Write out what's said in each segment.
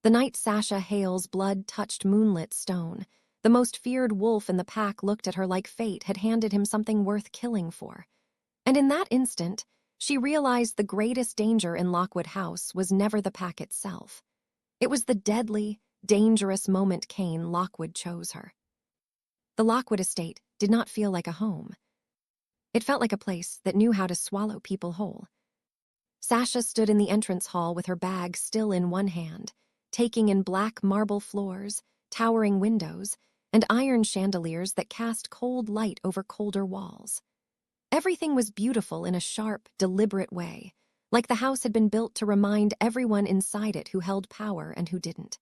The night Sasha Hale's blood touched moonlit stone, the most feared wolf in the pack looked at her like fate had handed him something worth killing for. And in that instant, she realized the greatest danger in Lockwood House was never the pack itself. It was the deadly, dangerous moment Cane Lockwood chose her. The Lockwood estate did not feel like a home. It felt like a place that knew how to swallow people whole. Sasha stood in the entrance hall with her bag still in one hand, taking in black marble floors, towering windows, and iron chandeliers that cast cold light over colder walls. Everything was beautiful in a sharp, deliberate way, like the house had been built to remind everyone inside it who held power and who didn't.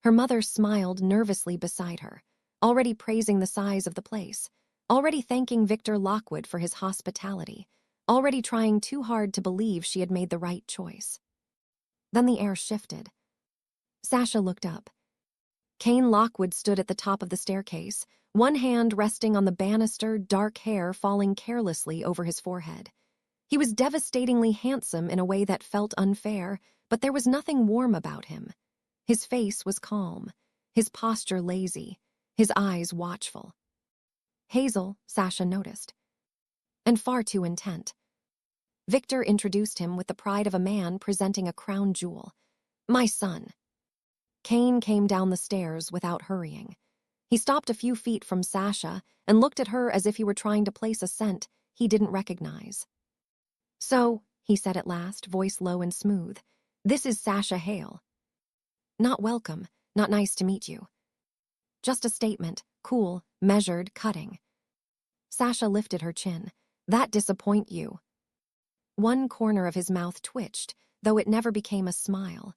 Her mother smiled nervously beside her, already praising the size of the place, already thanking Victor Lockwood for his hospitality, already trying too hard to believe she had made the right choice. Then the air shifted. Sasha looked up. Cane Lockwood stood at the top of the staircase, one hand resting on the banister, dark hair falling carelessly over his forehead. He was devastatingly handsome in a way that felt unfair, but there was nothing warm about him. His face was calm, his posture lazy, his eyes watchful. Hazel, Sasha noticed, and far too intent. Victor introduced him with the pride of a man presenting a crown jewel. "My son." Cane came down the stairs without hurrying. He stopped a few feet from Sasha and looked at her as if he were trying to place a scent he didn't recognize. "So," he said at last, voice low and smooth, "this is Sasha Hale." "Not welcome, not nice to meet you." Just a statement, cool, measured, cutting. Sasha lifted her chin. "That disappoint you?" One corner of his mouth twitched, though it never became a smile.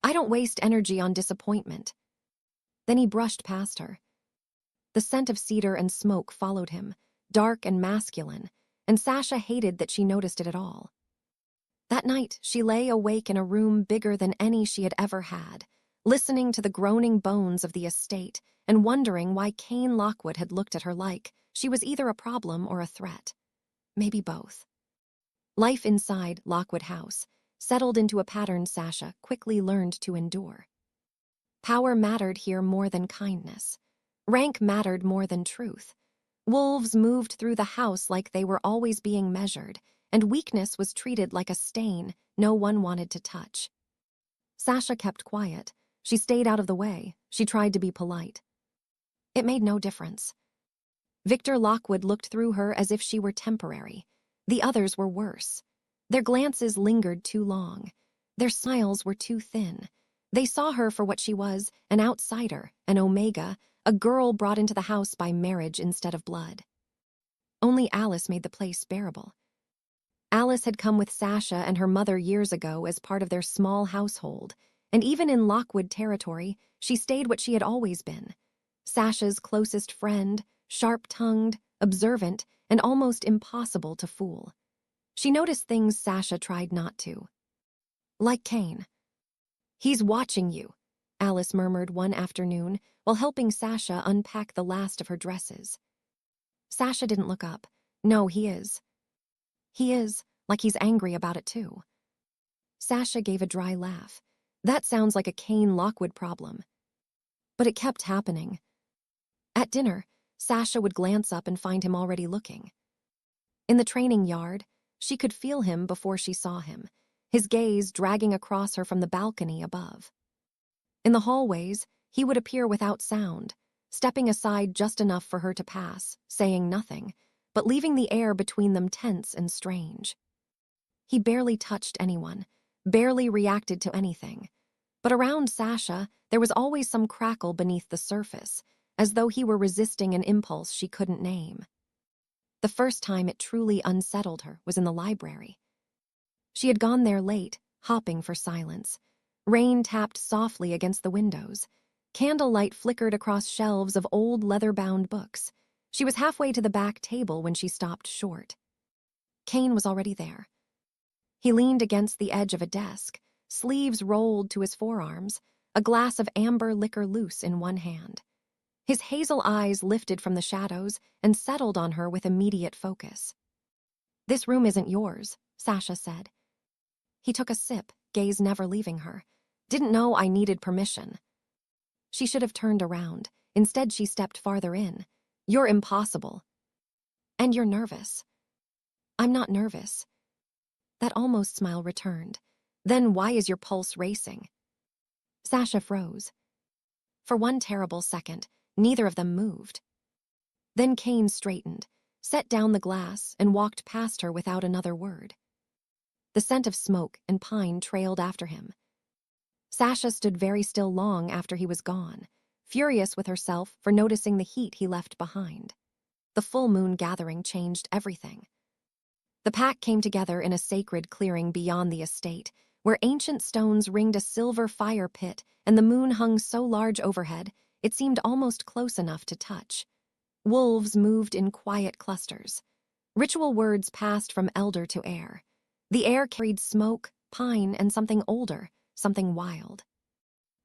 "I don't waste energy on disappointment." Then he brushed past her. The scent of cedar and smoke followed him, dark and masculine, and Sasha hated that she noticed it at all. That night, she lay awake in a room bigger than any she had ever had, listening to the groaning bones of the estate and wondering why Cane Lockwood had looked at her like she was either a problem or a threat. Maybe both. Life inside Lockwood House settled into a pattern Sasha quickly learned to endure. Power mattered here more than kindness. Rank mattered more than truth. Wolves moved through the house like they were always being measured, and weakness was treated like a stain no one wanted to touch. Sasha kept quiet. She stayed out of the way. She tried to be polite. It made no difference. Victor Lockwood looked through her as if she were temporary. The others were worse. Their glances lingered too long. Their smiles were too thin. They saw her for what she was, an outsider, an omega, a girl brought into the house by marriage instead of blood. Only Alice made the place bearable. Alice had come with Sasha and her mother years ago as part of their small household, and even in Lockwood territory, she stayed what she had always been. Sasha's closest friend, sharp-tongued, observant, and almost impossible to fool. She noticed things Sasha tried not to. Like Cane. "He's watching you," Alice murmured one afternoon while helping Sasha unpack the last of her dresses. Sasha didn't look up. "No, he is." "He is, like he's angry about it too." Sasha gave a dry laugh. "That sounds like a Cane Lockwood problem." But it kept happening. At dinner, Sasha would glance up and find him already looking. In the training yard, she could feel him before she saw him, his gaze dragging across her from the balcony above. In the hallways, he would appear without sound, stepping aside just enough for her to pass, saying nothing, but leaving the air between them tense and strange. He barely touched anyone, barely reacted to anything. But around Sasha, there was always some crackle beneath the surface, as though he were resisting an impulse she couldn't name. The first time it truly unsettled her was in the library. She had gone there late, hopping for silence. Rain tapped softly against the windows. Candlelight flickered across shelves of old leather-bound books. She was halfway to the back table when she stopped short. Cane was already there. He leaned against the edge of a desk, sleeves rolled to his forearms, a glass of amber liquor loose in one hand. His hazel eyes lifted from the shadows and settled on her with immediate focus. "This room isn't yours," Sasha said. He took a sip, gaze never leaving her. Didn't know I needed permission. She should have turned around. Instead, she stepped farther in. You're impossible. And you're nervous. I'm not nervous. That almost smile returned. Then why is your pulse racing? Sasha froze. For one terrible second, neither of them moved. Then Cane straightened, set down the glass, and walked past her without another word. The scent of smoke and pine trailed after him. Sasha stood very still long after he was gone, furious with herself for noticing the heat he left behind. The full moon gathering changed everything. The pack came together in a sacred clearing beyond the estate, where ancient stones ringed a silver fire pit and the moon hung so large overhead it seemed almost close enough to touch. Wolves moved in quiet clusters. Ritual words passed from elder to heir. The air carried smoke, pine, and something older, something wild.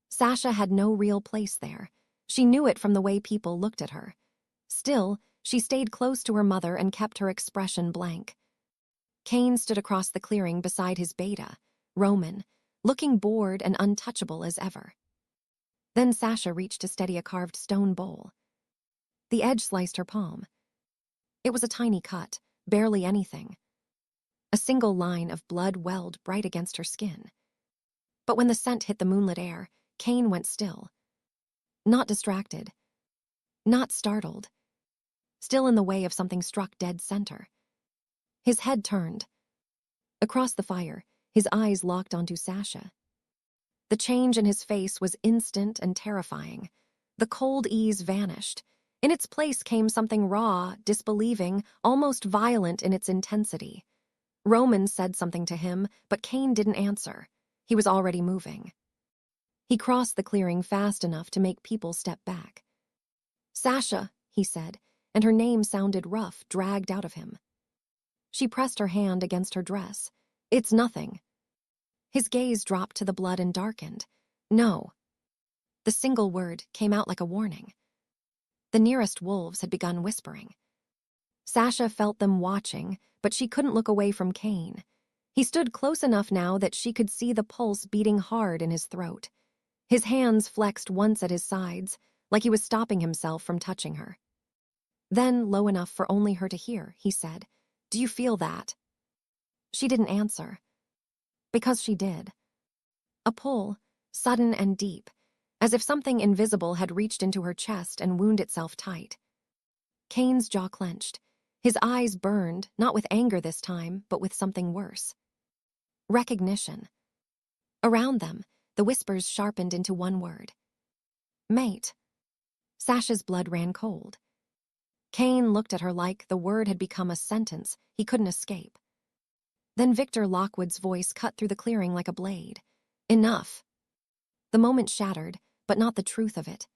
Sasha had no real place there. She knew it from the way people looked at her. Still, she stayed close to her mother and kept her expression blank. Cane stood across the clearing beside his beta, Roman, looking bored and untouchable as ever. Then Sasha reached to steady a carved stone bowl. The edge sliced her palm. It was a tiny cut, barely anything. A single line of blood welled bright against her skin. But when the scent hit the moonlit air, Cane went still. Not distracted. Not startled. Still in the way of something struck dead center. His head turned. Across the fire, his eyes locked onto Sasha. The change in his face was instant and terrifying. The cold ease vanished. In its place came something raw, disbelieving, almost violent in its intensity. Roman said something to him, but Cane didn't answer. He was already moving. He crossed the clearing fast enough to make people step back. Sasha, he said, and her name sounded rough, dragged out of him. She pressed her hand against her dress. It's nothing. His gaze dropped to the blood and darkened. No. The single word came out like a warning. The nearest wolves had begun whispering. Sasha felt them watching, but she couldn't look away from Cane. He stood close enough now that she could see the pulse beating hard in his throat. His hands flexed once at his sides, like he was stopping himself from touching her. Then, low enough for only her to hear, he said, "Do you feel that?" She didn't answer. Because she did. A pull, sudden and deep, as if something invisible had reached into her chest and wound itself tight. Cane's jaw clenched. His eyes burned, not with anger this time, but with something worse. Recognition. Around them, the whispers sharpened into one word. Mate. Sasha's blood ran cold. Cane looked at her like the word had become a sentence he couldn't escape. Then Victor Lockwood's voice cut through the clearing like a blade. Enough. The moment shattered, but not the truth of it.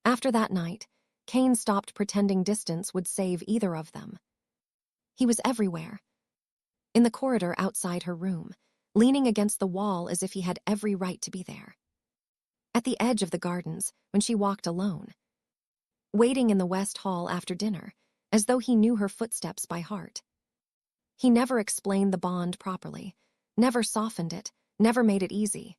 After that night, Cane stopped pretending distance would save either of them. He was everywhere. In the corridor outside her room, leaning against the wall as if he had every right to be there. At the edge of the gardens, when she walked alone. Waiting in the West Hall after dinner, as though he knew her footsteps by heart. He never explained the bond properly, never softened it, never made it easy.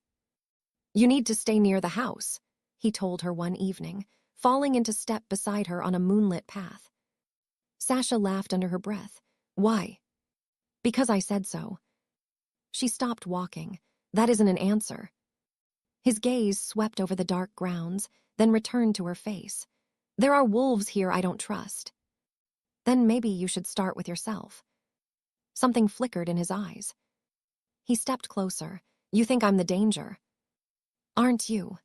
"You need to stay near the house," he told her one evening, falling into step beside her on a moonlit path. Sasha laughed under her breath. "Why?" "Because I said so." She stopped walking. "That isn't an answer." His gaze swept over the dark grounds, then returned to her face. "There are wolves here I don't trust." "Then maybe you should start with yourself." Something flickered in his eyes. He stepped closer. "You think I'm the danger?" "Aren't you?"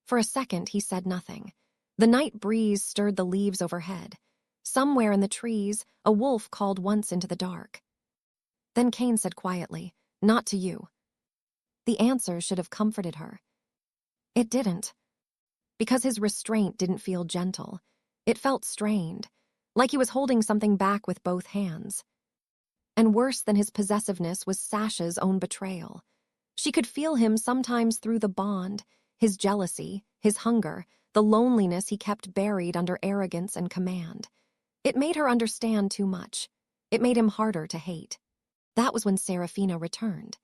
For a second, he said nothing. The night breeze stirred the leaves overhead. Somewhere in the trees, a wolf called once into the dark. Then Cane said quietly, "Not to you." The answer should have comforted her. It didn't. Because his restraint didn't feel gentle. It felt strained, like he was holding something back with both hands. And worse than his possessiveness was Sasha's own betrayal. She could feel him sometimes through the bond, his jealousy, his hunger, the loneliness he kept buried under arrogance and command. It made her understand too much. It made him harder to hate. That was when Serafina returned.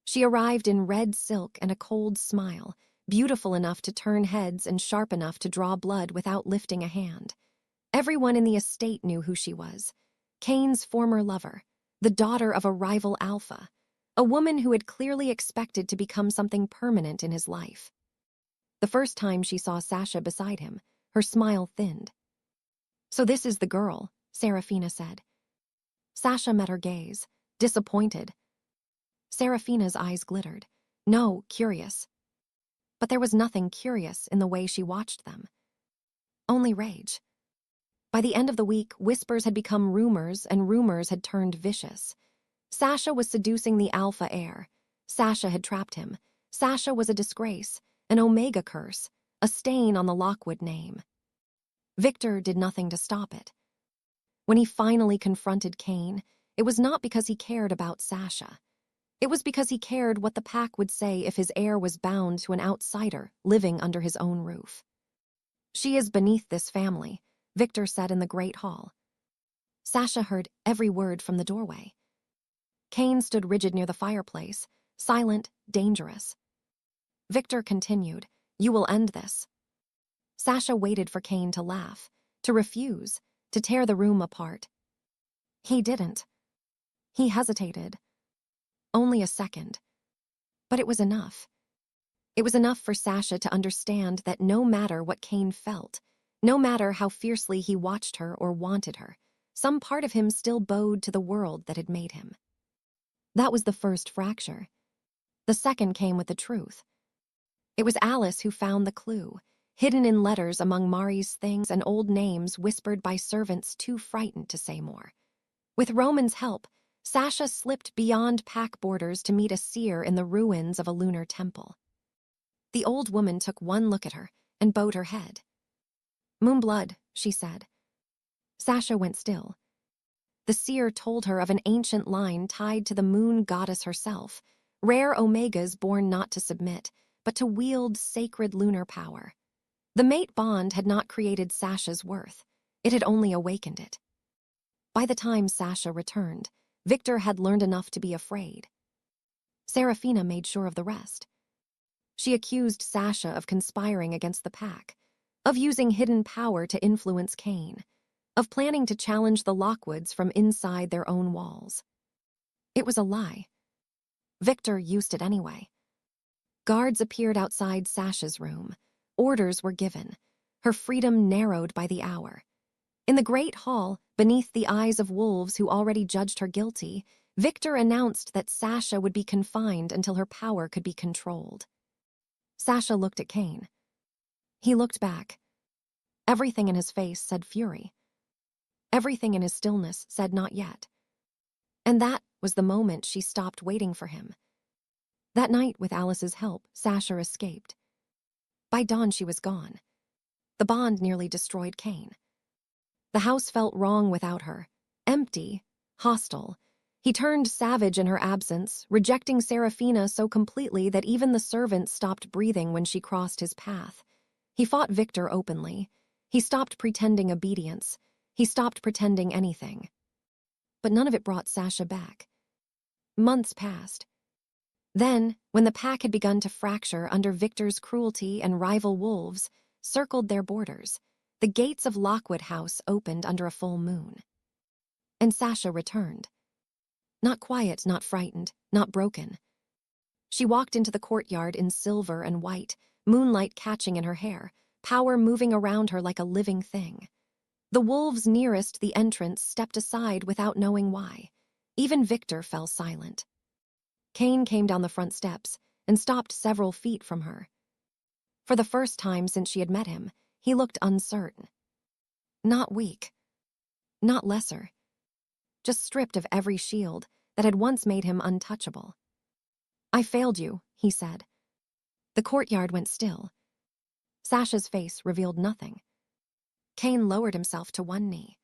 She arrived in red silk and a cold smile, beautiful enough to turn heads and sharp enough to draw blood without lifting a hand. Everyone in the estate knew who she was. Cane's former lover, the daughter of a rival alpha, a woman who had clearly expected to become something permanent in his life. The first time she saw Sasha beside him, her smile thinned. "So this is the girl," Serafina said. Sasha met her gaze, disappointed. Serafina's eyes glittered. No, curious. But there was nothing curious in the way she watched them. Only rage. By the end of the week, whispers had become rumors, and rumors had turned vicious. Sasha was seducing the alpha heir. Sasha had trapped him. Sasha was a disgrace, an Omega curse, a stain on the Lockwood name. Victor did nothing to stop it. When he finally confronted Cane, it was not because he cared about Sasha. It was because he cared what the pack would say if his heir was bound to an outsider living under his own roof. "She is beneath this family," Victor said in the great hall. Sasha heard every word from the doorway. Cane stood rigid near the fireplace, silent, dangerous. Victor continued, "You will end this." Sasha waited for Cane to laugh, to refuse, to tear the room apart. He didn't. He hesitated. Only a second. But it was enough. It was enough for Sasha to understand that no matter what Cane felt, no matter how fiercely he watched her or wanted her, some part of him still bowed to the world that had made him. That was the first fracture. The second came with the truth. It was Alice who found the clue, hidden in letters among Mari's things and old names whispered by servants too frightened to say more. With Roman's help, Sasha slipped beyond pack borders to meet a seer in the ruins of a lunar temple. The old woman took one look at her and bowed her head. "Moonblood," she said. Sasha went still. The seer told her of an ancient line tied to the moon goddess herself, rare omegas born not to submit, but to wield sacred lunar power. The mate bond had not created Sasha's worth. It had only awakened it. By the time Sasha returned, Victor had learned enough to be afraid. Serafina made sure of the rest. She accused Sasha of conspiring against the pack, of using hidden power to influence Cane, of planning to challenge the Lockwoods from inside their own walls. It was a lie. Victor used it anyway. Guards appeared outside Sasha's room. Orders were given. Her freedom narrowed by the hour. In the great hall, beneath the eyes of wolves who already judged her guilty, Victor announced that Sasha would be confined until her power could be controlled. Sasha looked at Cane. He looked back. Everything in his face said fury. Everything in his stillness said not yet. And that was the moment she stopped waiting for him. That night, with Alice's help, Sasha escaped. By dawn, she was gone. The bond nearly destroyed Cane. The house felt wrong without her. Empty, hostile. He turned savage in her absence, rejecting Serafina so completely that even the servants stopped breathing when she crossed his path. He fought Victor openly. He stopped pretending obedience. He stopped pretending anything. But none of it brought Sasha back. Months passed. Then, when the pack had begun to fracture under Victor's cruelty and rival wolves circled their borders, the gates of Lockwood House opened under a full moon. And Sasha returned. Not quiet, not frightened, not broken. She walked into the courtyard in silver and white, moonlight catching in her hair, power moving around her like a living thing. The wolves nearest the entrance stepped aside without knowing why. Even Victor fell silent. Cane came down the front steps and stopped several feet from her. For the first time since she had met him, he looked uncertain. Not weak. Not lesser. Just stripped of every shield that had once made him untouchable. "I failed you," he said. The courtyard went still. Sasha's face revealed nothing. Cane lowered himself to one knee.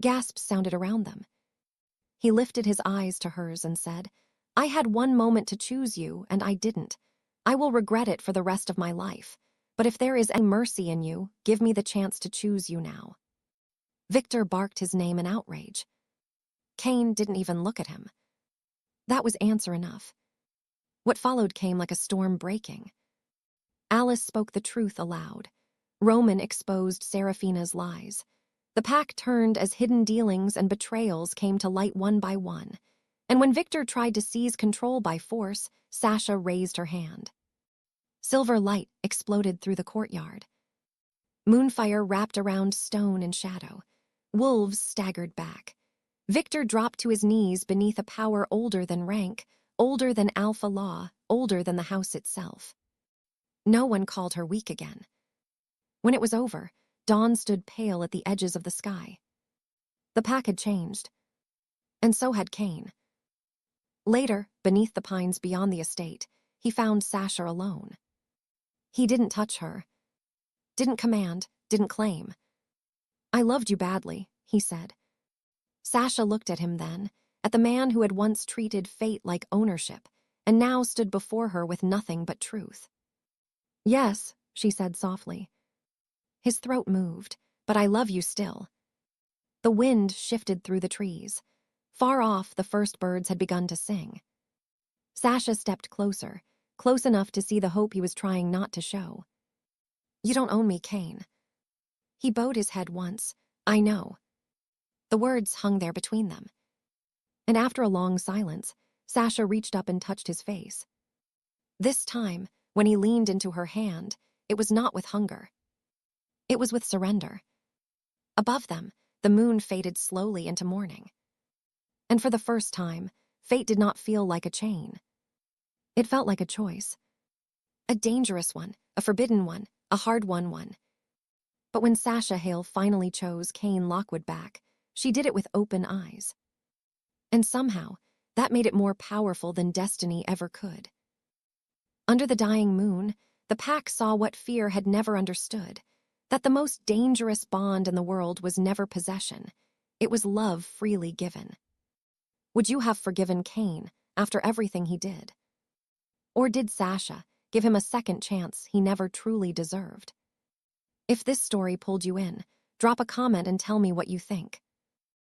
Gasps sounded around them. He lifted his eyes to hers and said, "I had one moment to choose you, and I didn't. I will regret it for the rest of my life. But if there is any mercy in you, give me the chance to choose you now." Victor barked his name in outrage. Cane didn't even look at him. That was answer enough. What followed came like a storm breaking. Alice spoke the truth aloud. Roman exposed Seraphina's lies. The pack turned as hidden dealings and betrayals came to light one by one. And when Victor tried to seize control by force, Sasha raised her hand. Silver light exploded through the courtyard. Moonfire wrapped around stone and shadow. Wolves staggered back. Victor dropped to his knees beneath a power older than rank, older than Alpha Law, older than the house itself. No one called her weak again. When it was over, dawn stood pale at the edges of the sky. The pack had changed. And so had Cane. Later, beneath the pines beyond the estate, he found Sasha alone. He didn't touch her. Didn't command, didn't claim. "I loved you badly," he said. Sasha looked at him then, at the man who had once treated fate like ownership, and now stood before her with nothing but truth. "Yes," she said softly. His throat moved, "but I love you still." The wind shifted through the trees. Far off, the first birds had begun to sing. Sasha stepped closer, close enough to see the hope he was trying not to show. "You don't own me, Cane." He bowed his head once. "I know." The words hung there between them. And after a long silence, Sasha reached up and touched his face. This time, when he leaned into her hand, it was not with hunger. It was with surrender. Above them, the moon faded slowly into morning. And for the first time, fate did not feel like a chain. It felt like a choice. A dangerous one, a forbidden one, a hard-won one. But when Sasha Hale finally chose Cane Lockwood back, she did it with open eyes. And somehow, that made it more powerful than destiny ever could. Under the dying moon, the pack saw what fear had never understood, that the most dangerous bond in the world was never possession. It was love freely given. Would you have forgiven Cane after everything he did? Or did Sasha give him a second chance he never truly deserved? If this story pulled you in, drop a comment and tell me what you think.